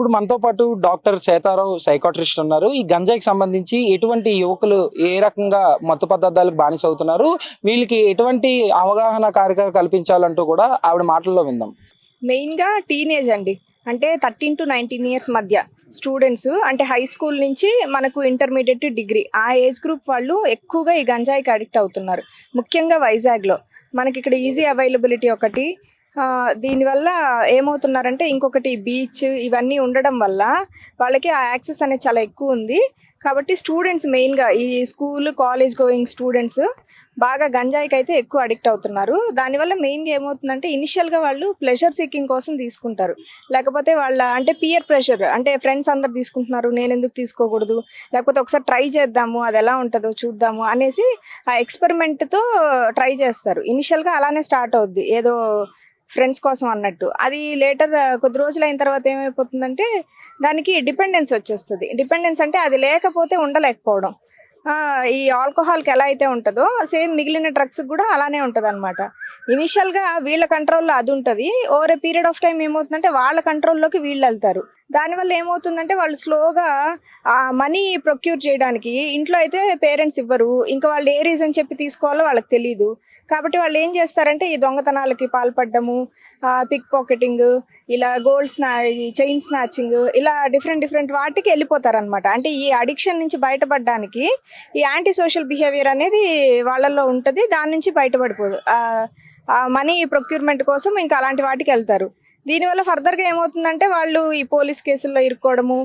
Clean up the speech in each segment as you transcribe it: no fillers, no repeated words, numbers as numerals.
ఇప్పుడు మనతో పాటు డాక్టర్ సేతారావు సైకాట్రిస్ట్ ఉన్నారు. ఈ గంజాయికి సంబంధించి ఎటువంటి యువకులు ఏ రకంగా మత్తు పదార్థాలకు బానిస అవుతున్నారు, వీళ్ళకి ఎటువంటి అవగాహన కార్యక్రమం కల్పించాలంటూ కూడా ఆవిడ మాటల్లో విందాం. మెయిన్గా టీనేజ్ అండి, అంటే 13 to 19 ఇయర్స్ మధ్య స్టూడెంట్స్, అంటే హై స్కూల్ నుంచి మనకు ఇంటర్మీడియట్ డిగ్రీ ఆ ఏజ్ గ్రూప్ వాళ్ళు ఎక్కువగా ఈ గంజాయికి అడిక్ట్ అవుతున్నారు. ముఖ్యంగా వైజాగ్లో మనకి ఇక్కడ ఈజీ అవైలబిలిటీ ఒకటి, దీనివల్ల ఏమవుతున్నారంటే ఇంకొకటి బీచ్ ఇవన్నీ ఉండడం వల్ల వాళ్ళకి ఆ యాక్సెస్ అనేది చాలా ఎక్కువ ఉంది. కాబట్టి స్టూడెంట్స్ మెయిన్గా ఈ స్కూల్ కాలేజ్ గోయింగ్ స్టూడెంట్స్ బాగా గంజాయికి అయితే ఎక్కువ అడిక్ట్ అవుతున్నారు. దానివల్ల మెయిన్గా ఏమవుతుందంటే ఇనిషియల్గా వాళ్ళు ప్లెజర్ సీకింగ్ కోసం తీసుకుంటారు, లేకపోతే వాళ్ళ అంటే పియర్ ప్రెషర్, అంటే ఫ్రెండ్స్ అందరు తీసుకుంటున్నారు నేను ఎందుకు తీసుకోకూడదు, లేకపోతే ఒకసారి ట్రై చేద్దాము అది ఎలా ఉంటుందో చూద్దాము అనేసి ఆ ఎక్స్పెరిమెంట్తో ట్రై చేస్తారు. ఇనిషియల్గా అలానే స్టార్ట్ అవుద్ది ఏదో ఫ్రెండ్స్ కోసం అన్నట్టు. అది లేటర్ కొద్ది రోజులు అయిన తర్వాత ఏమైపోతుందంటే దానికి డిపెండెన్స్ వచ్చేస్తుంది. డిపెండెన్స్ అంటే అది లేకపోతే ఉండలేకపోవడం. ఈ ఆల్కహాల్కి ఎలా అయితే ఉంటుందో సేమ్ మిగిలిన డ్రగ్స్కి కూడా అలానే ఉంటుంది అనమాట. ఇనిషియల్గా వీళ్ళ కంట్రోల్లో అది ఉంటుంది, over a period of time ఏమవుతుందంటే వాళ్ళ కంట్రోల్లోకి వీళ్ళు వెళ్తారు. దానివల్ల ఏమవుతుందంటే వాళ్ళు స్లోగా ఆ మనీ ప్రొక్యూర్ చేయడానికి ఇంట్లో అయితే పేరెంట్స్ ఇవ్వరు, ఇంకా వాళ్ళు ఏ రీజన్ చెప్పి తీసుకోవాలో వాళ్ళకి తెలియదు. కాబట్టి వాళ్ళు ఏం చేస్తారంటే ఈ దొంగతనాలకి పాల్పడము, పిక్ పాకెటింగ్, ఇలా చైన్ స్నాచింగ్, ఇలా డిఫరెంట్ వాటికి వెళ్ళిపోతారనమాట. అంటే ఈ అడిక్షన్ నుంచి బయటపడడానికి ఈ యాంటీ సోషల్ బిహేవియర్ అనేది వాళ్ళల్లో ఉంటుంది, దాని నుంచి బయటపడిపోదు. మనీ ప్రొక్యూర్మెంట్ కోసం ఇంకా అలాంటి వాటికి వెళ్తారు. దీనివల్ల ఫర్దర్గా ఏమవుతుందంటే వాళ్ళు ఈ పోలీస్ కేసుల్లో ఇరుక్కోవడము,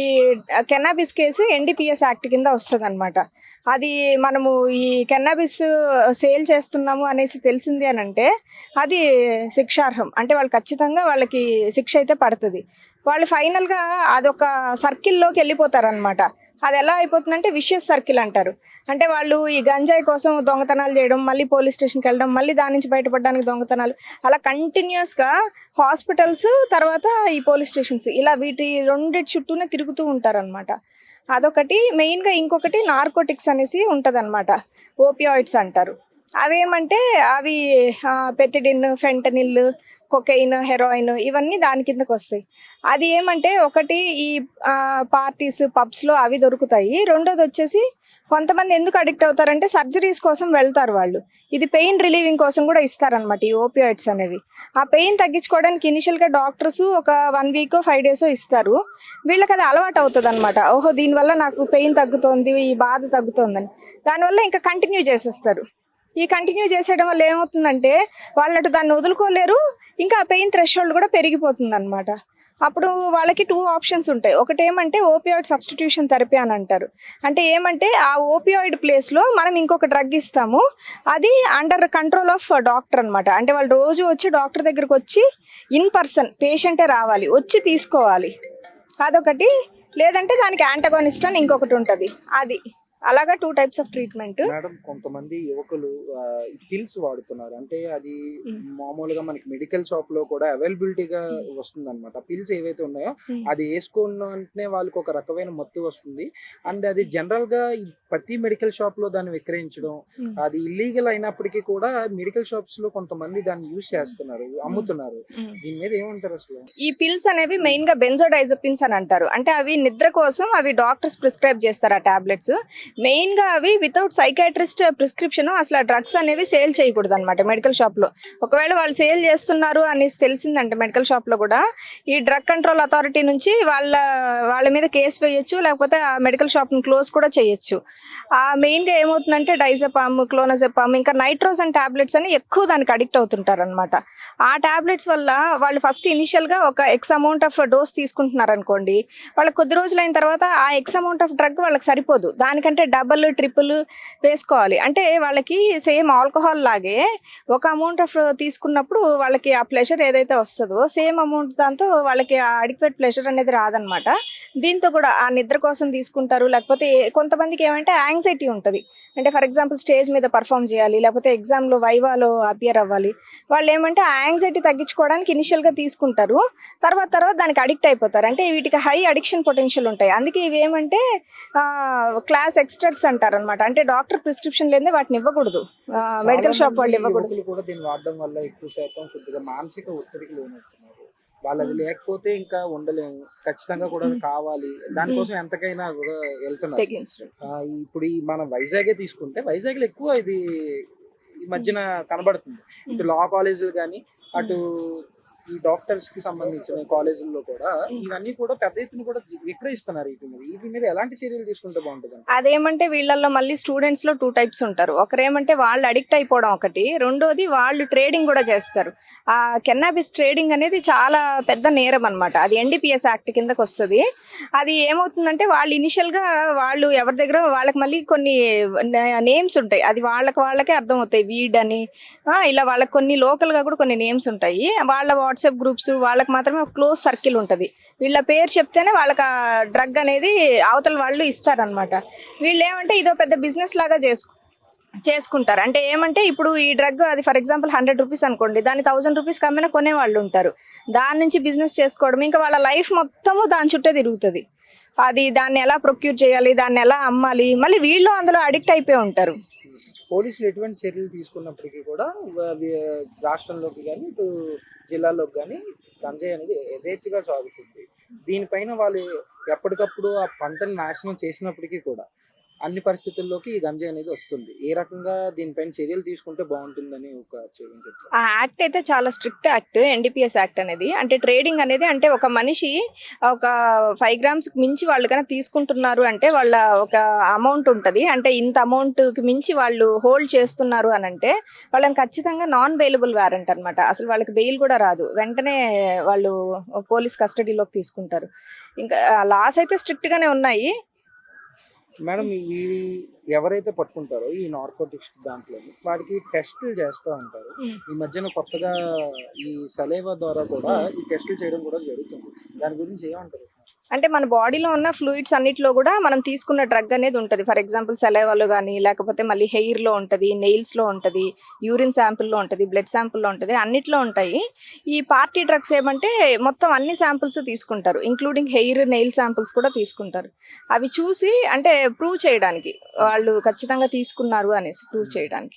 ఈ కెన్నాబిస్ కేసు NDPS యాక్ట్ కింద వస్తుంది అనమాట. అది మనము ఈ కెన్నాబిస్ సేల్ చేస్తున్నాము అనేసి తెలిసింది అని అంటే అది శిక్షార్హం, అంటే వాళ్ళు ఖచ్చితంగా వాళ్ళకి శిక్ష అయితే పడుతుంది. వాళ్ళు ఫైనల్గా అదొక సర్కిల్లోకి వెళ్ళిపోతారనమాట. అది ఎలా అయిపోతుందంటే విషియస్ సర్కిల్ అంటారు. అంటే వాళ్ళు ఈ గంజాయి కోసం దొంగతనాలు చేయడం, మళ్ళీ పోలీస్ స్టేషన్కి వెళ్ళడం, మళ్ళీ దాని నుంచి బయటపడడానికి దొంగతనాలు, అలా కంటిన్యూస్గా హాస్పిటల్స్ తర్వాత ఈ పోలీస్ స్టేషన్స్ ఇలా వీటి రెండిటి చుట్టూనే తిరుగుతూ ఉంటారనమాట. అదొకటి. మెయిన్గా ఇంకొకటి నార్కోటిక్స్ అనేసి ఉంటుంది అనమాట, ఓపియాయిడ్స్ అంటారు. అవేమంటే అవి పెథిడిన్, ఫెంటనిల్, కొకైన్, హెరాయిన్ ఇవన్నీ దాని కిందకు వస్తాయి. అది ఏమంటే ఒకటి ఈ పార్టీస్ పబ్స్లో అవి దొరుకుతాయి. రెండోది వచ్చేసి కొంతమంది ఎందుకు అడిక్ట్ అవుతారంటే సర్జరీస్ కోసం వెళ్తారు వాళ్ళు, ఇది పెయిన్ రిలీవింగ్ కోసం కూడా ఇస్తారనమాట ఈ ఓపియాయిడ్స్ అనేవి. ఆ పెయిన్ తగ్గించుకోవడానికి ఇనిషియల్గా డాక్టర్స్ ఒక 1 వీక్ 5 days ఇస్తారు. వీళ్ళకి అది అలవాటు అవుతుంది అనమాట. ఓహో దీనివల్ల నాకు పెయిన్ తగ్గుతోంది, ఈ బాధ తగ్గుతోందని, దానివల్ల ఇంకా కంటిన్యూ చేసేస్తారు. ఈ కంటిన్యూ చేసేయడం వల్ల ఏమవుతుందంటే వాళ్ళటు దాన్ని వదులుకోలేరు, ఇంకా ఆ పెయిన్ థ్రెషోల్డ్ కూడా పెరిగిపోతుంది అనమాట. అప్పుడు వాళ్ళకి 2 ఆప్షన్స్ ఉంటాయి. ఒకటి ఏమంటే ఓపియాయిడ్ సబ్స్టిట్యూషన్ థెరపీ అని అంటారు. అంటే ఏమంటే ఆ ఓపియాయిడ్ ప్లేస్లో మనం ఇంకొక డ్రగ్ ఇస్తాము, అది అండర్ కంట్రోల్ ఆఫ్ డాక్టర్ అనమాట. అంటే వాళ్ళు రోజు వచ్చి డాక్టర్ దగ్గరకు వచ్చి ఇన్ పర్సన్ పేషెంటే రావాలి, వచ్చి తీసుకోవాలి. అదొకటి. లేదంటే దానికి యాంటగోనిస్ట్ అని ఇంకొకటి ఉంటుంది. అది అలాగా 2 types ఆఫ్ ట్రీట్మెంట్. మేడం, కొంతమంది యువకులు పిల్స్ వాడుతున్నారు. అంటే అది మామూలుగా మనకి మెడికల్ షాప్ లో కూడా అవైలబిలిటీగా వస్తుంది అనమాట. పిల్స్ ఏవైతే ఉన్నాయో అది వేసుకున్న వెంటనే వాళ్ళకి ఒక రకమైన మత్తు వస్తుంది. అండ్ అది జనరల్ గా ప్రతి మెడికల్ షాప్ లో దాన్ని విక్రయించడం, అది ఇల్లీగల్ అయినప్పటికీ కూడా మెడికల్ షాప్స్ లో కొంతమంది దాన్ని యూజ్ చేస్తున్నారు, అమ్ముతున్నారు. దీని మీద ఏమంటారు అసలు? ఈ పిల్స్ అనేవి మెయిన్ గా బెంజోడైజపిన్స్ అని అంటారు. అంటే అవి నిద్ర కోసం అవి డాక్టర్స్ ప్రిస్క్రైబ్ చేస్తారు ఆ టాబ్లెట్స్. మెయిన్గా అవి వితౌట్ సైకాట్రిస్ట్ ప్రిస్క్రిప్షన్ అసలు డ్రగ్స్ అనేవి సేల్ చేయకూడదు అనమాట మెడికల్ షాప్లో. ఒకవేళ వాళ్ళు సేల్ చేస్తున్నారు అనేసి తెలిసిందంటే మెడికల్ షాప్లో కూడా ఈ డ్రగ్ కంట్రోల్ అథారిటీ నుంచి వాళ్ళ మీద కేసు వేయచ్చు, లేకపోతే ఆ మెడికల్ షాప్ని క్లోజ్ కూడా చేయొచ్చు. మెయిన్గా ఏమవుతుందంటే డైజపామ్, క్లోనజపామ్, ఇంకా నైట్రోజన్ టాబ్లెట్స్ అని ఎక్కువ దానికి అడిక్ట్ అవుతుంటారు అనమాట. ఆ టాబ్లెట్స్ వల్ల వాళ్ళు ఫస్ట్ ఇనిషియల్గా ఒక ఎక్స్ అమౌంట్ ఆఫ్ డోస్ తీసుకుంటున్నారు అనుకోండి, వాళ్ళకి కొద్ది రోజులు అయిన తర్వాత ఆ ఎక్స్ అమౌంట్ ఆఫ్ డ్రగ్ వాళ్ళకి సరిపోదు, దానికంటే డబల్ ట్రిపుల్ వేసుకోవాలి. అంటే వాళ్ళకి సేమ్ ఆల్కహాల్ లాగే ఒక అమౌంట్ ఆఫ్ తీసుకున్నప్పుడు వాళ్ళకి ఆ ప్లెజర్ ఏదైతే వస్తుందో సేమ్ అమౌంట్ దాంతో వాళ్ళకి ఆ అడిక్వేట్ ప్లెజర్ అనేది రాదనమాట. దీంతో కూడా ఆ నిద్ర కోసం తీసుకుంటారు. లేకపోతే కొంతమందికి ఏమంటే యాంగ్జైటీ ఉంటుంది, అంటే ఫర్ ఎగ్జాంపుల్ స్టేజ్ మీద పర్ఫామ్ చేయాలి, లేకపోతే ఎగ్జామ్లో వైవాలో అపియర్ అవ్వాలి. వాళ్ళు ఏమంటే ఆ యాంగ్జైటీ తగ్గించుకోవడానికి ఇనిషియల్గా తీసుకుంటారు, తర్వాత దానికి అడిక్ట్ అయిపోతారు. అంటే వీటికి హై అడిక్షన్ పొటెన్షియల్ ఉంటాయి. అందుకే ఇవి ఏమంటే క్లాస్ ఎక్స్ట్రాక్ట్స్ అంటారు అనమాట. అంటే డాక్టర్ ప్రిస్క్రిప్షన్ లేదే వాటిని ఇవ్వకూడదు, మెడికల్ షాప్ వాళ్ళు ఇవ్వకూడదు. కూడా దీన్ని వాడడం వల్ల ఎక్కువ శాతం కొద్దిగా మానసిక ఒత్తిడికి లోనవుతున్నారు. వాళ్ళది లేకపోతే ఇంకా ఉండలేము, ఖచ్చితంగా కూడా అది కావాలి, దానికోసం ఎంతకైనా కూడా వెళ్తున్నారు. తెగించడం. ఇప్పుడు ఈ మన వైజాగే తీసుకుంటే వైజాగ్ లో ఎక్కువ ఇది ఈ మధ్యన కనబడుతుంది. ఇటు లా కాలేజీలు కానీ, అటు ఈ డాక్టర్స్ కి సంబంధించిన కాలేజీల్లో కూడా ఇవన్నీ కూడా పెద్ద ఎత్తున కూడా విక్రయిస్తున్నారు. వీటి మీద ఎలాంటి చర్యలు తీసుకుంటే బాగుంటుంది? అదేమంటే వీళ్ళల్లో మళ్ళీ స్టూడెంట్స్ లో 2 టైప్స్ ఉంటారు. ఒకరేమంటే వాళ్ళు అడిక్ట్ అయిపోవడం ఒకటి, రెండోది వాళ్ళు ట్రేడింగ్ కూడా చేస్తారు. ఆ కెన్నాబిస్ ట్రేడింగ్ అనేది చాలా పెద్ద నేరం అన్నమాట. అది ఎన్డీపీఎస్ యాక్ట్ కిందకి వస్తుంది. అది ఏమవుతుందంటే వాళ్ళు ఇనిషియల్ గా వాళ్ళు ఎవరి దగ్గర వాళ్ళకి మళ్ళీ కొన్ని నేమ్స్ ఉంటాయి, అది వాళ్ళకే అర్థం అవుతాయి. వీడ్ అని ఇలా వాళ్ళకి కొన్ని లోకల్ గా కూడా కొన్ని నేమ్స్ ఉంటాయి. వాళ్ళ వాట్సాప్ గ్రూప్స్ వాళ్ళకి మాత్రమే ఒక క్లోజ్ సర్కిల్ ఉంటుంది. వీళ్ళ పేరు చెప్తేనే వాళ్ళకి ఆ డ్రగ్ అనేది అవతల వాళ్ళు ఇస్తారనమాట. వీళ్ళు ఏమంటే ఇదో పెద్ద బిజినెస్ లాగా చేసుకుంటారు. అంటే ఏమంటే ఇప్పుడు ఈ డ్రగ్ అది ఫర్ ఎగ్జాంపుల్ 100 రూపీస్ అనుకోండి, దాన్ని 1000 రూపీస్ కమ్మినా కొనే వాళ్ళు ఉంటారు. దాని నుంచి బిజినెస్ చేసుకోవడం, ఇంకా వాళ్ళ లైఫ్ మొత్తము దాని చుట్టే తిరుగుతుంది. దాన్ని ఎలా ప్రొక్యూర్ చేయాలి, దాన్ని ఎలా అమ్మాలి, మళ్ళీ వీళ్ళు అందులో అడిక్ట్ అయిపోయి ఉంటారు. పోలీసులు ఎటువంటి చర్యలు తీసుకున్నప్పటికీ కూడా రాష్ట్రంలోకి కానీ, ఇటు జిల్లాలోకి కానీ గంజాయి అనేది యథేచ్ఛగా సాగుతుంది. దీనిపైన వాళ్ళు ఎప్పటికప్పుడు ఆ పంటను నాశనం చేసినప్పటికీ కూడా అన్ని పరిస్థితుల్లోకి ఈ గంజాయి అనేది వస్తుంది. ఏ రకంగా దీనిపైన చర్యలు తీసుకుంటే బాగుంటుందని ఒక చర్యలు చెప్తారు? ఆ యాక్ట్ అయితే చాలా స్ట్రిక్ట్ యాక్ట్, ఎన్డీపీఎస్ యాక్ట్ అనేది. అంటే ట్రేడింగ్ అనేది అంటే ఒక మనిషి ఒక 5 గ్రామ్స్ మించి వాళ్ళు కనుక తీసుకుంటున్నారు అంటే వాళ్ళ ఒక అమౌంట్ ఉంటుంది. అంటే ఇంత అమౌంట్కి మించి వాళ్ళు హోల్డ్ చేస్తున్నారు అని అంటే వాళ్ళని ఖచ్చితంగా నాన్ బెయిలబుల్ వారెంట్ అనమాట. అసలు వాళ్ళకి బెయిల్ కూడా రాదు, వెంటనే వాళ్ళు పోలీస్ కస్టడీలోకి తీసుకుంటారు. ఇంకా లాస్ అయితే స్ట్రిక్ట్ గానే ఉన్నాయి. మేడం, ఎవరైతే పట్టుకుంటారో ఈ నార్కోటిక్స్ దాంట్లో వాటికి టెస్టులు చేస్తూ ఉంటారు. ఈ మధ్యన కొత్తగా ఈ సలేవా ద్వారా కూడా ఈ టెస్టులు చేయడం కూడా జరుగుతుంది. దాని గురించి ఏమంటారు? అంటే మన బాడీలో ఉన్న ఫ్లూయిడ్స్ అన్నిటిలో కూడా మనం తీసుకున్న డ్రగ్ అనేది ఉంటుంది. ఫర్ ఎగ్జాంపుల్ సలైవాలో కానీ, లేకపోతే మళ్ళీ హెయిర్లో ఉంటుంది, నెయిల్స్లో ఉంటుంది, యూరిన్ శాంపుల్లో ఉంటుంది, బ్లడ్ శాంపుల్లో ఉంటుంది, అన్నిట్లో ఉంటాయి. ఈ పార్టీ డ్రగ్స్ ఏమంటే మొత్తం అన్ని శాంపుల్స్ తీసుకుంటారు, ఇంక్లూడింగ్ హెయిర్, నెయిల్ శాంపుల్స్ కూడా తీసుకుంటారు. అవి చూసి అంటే ప్రూవ్ చేయడానికి, వాళ్ళు ఖచ్చితంగా తీసుకున్నారు అనేసి ప్రూవ్ చేయడానికి.